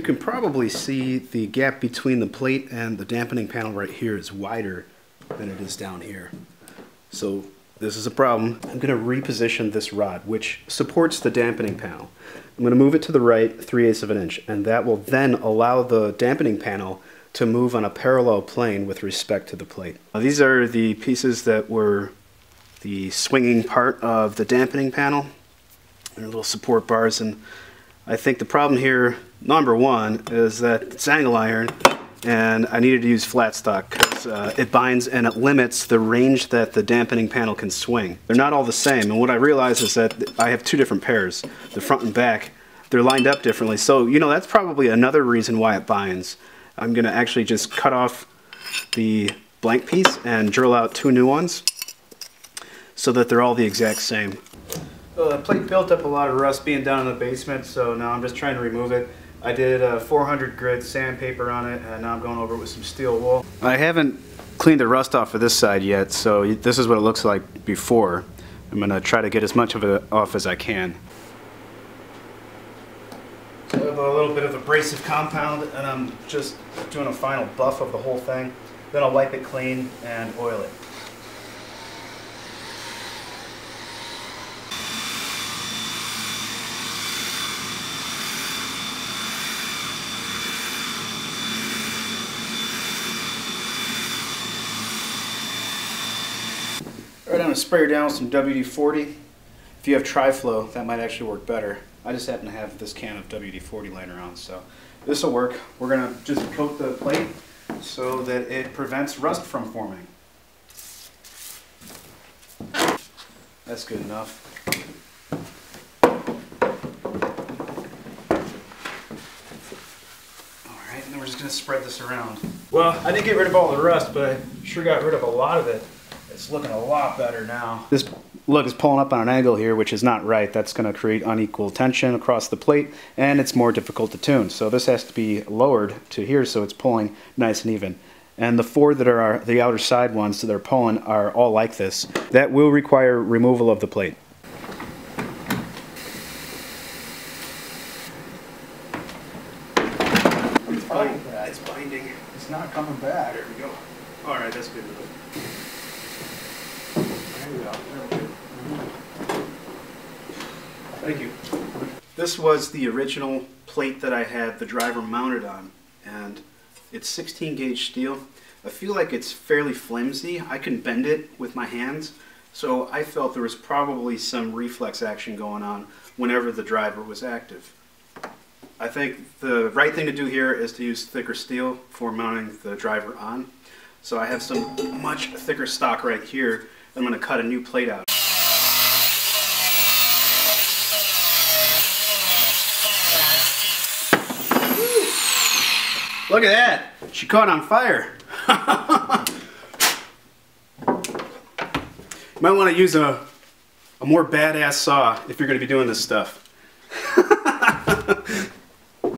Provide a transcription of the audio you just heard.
can probably see, the gap between the plate and the dampening panel right here is wider than it is down here. So this is a problem. I'm going to reposition this rod, which supports the dampening panel. I'm going to move it to the right 3/8 of an inch, and that will then allow the dampening panel to move on a parallel plane with respect to the plate. Now, these are the pieces that were the swinging part of the dampening panel. They're little support bars, and I think the problem here, number one, is that it's angle iron, and I needed to use flat stock because it binds and it limits the range that the dampening panel can swing. They're not all the same, and what I realized is that I have two different pairs, the front and back. They're lined up differently, so you know that's probably another reason why it binds. I'm going to actually just cut off the blank piece and drill out two new ones so that they're all the exact same. The plate built up a lot of rust being down in the basement, so now I'm just trying to remove it. I did a 400 grit sandpaper on it, and now I'm going over it with some steel wool. I haven't cleaned the rust off of this side yet, so this is what it looks like before. I'm going to try to get as much of it off as I can. So I have a little bit of abrasive compound, and I'm just doing a final buff of the whole thing. Then I'll wipe it clean and oil it. Alright, I'm going to spray her down with some WD-40. If you have Tri-Flow, that might actually work better. I just happen to have this can of WD-40 laying around, so this will work. We're going to just coat the plate so that it prevents rust from forming. That's good enough. Alright, and then we're just going to spread this around. Well, I didn't get rid of all the rust, but I sure got rid of a lot of it. It's looking a lot better now. This lug is pulling up on an angle here, which is not right. That's going to create unequal tension across the plate, and it's more difficult to tune. So this has to be lowered to here so it's pulling nice and even. And the four that are the outer side ones that are pulling are all like this. That will require removal of the plate. It's binding. It's binding. It's not coming back. There we go. All right, that's good enough. Thank you. This was the original plate that I had the driver mounted on, and it's 16 gauge steel. I feel like it's fairly flimsy. I can bend it with my hands, so I felt there was probably some reflex action going on whenever the driver was active. I think the right thing to do here is to use thicker steel for mounting the driver on. So I have some much thicker stock right here. I'm going to cut a new plate out. Look at that! She caught on fire! You might want to use a more badass saw if you're going to be doing this stuff.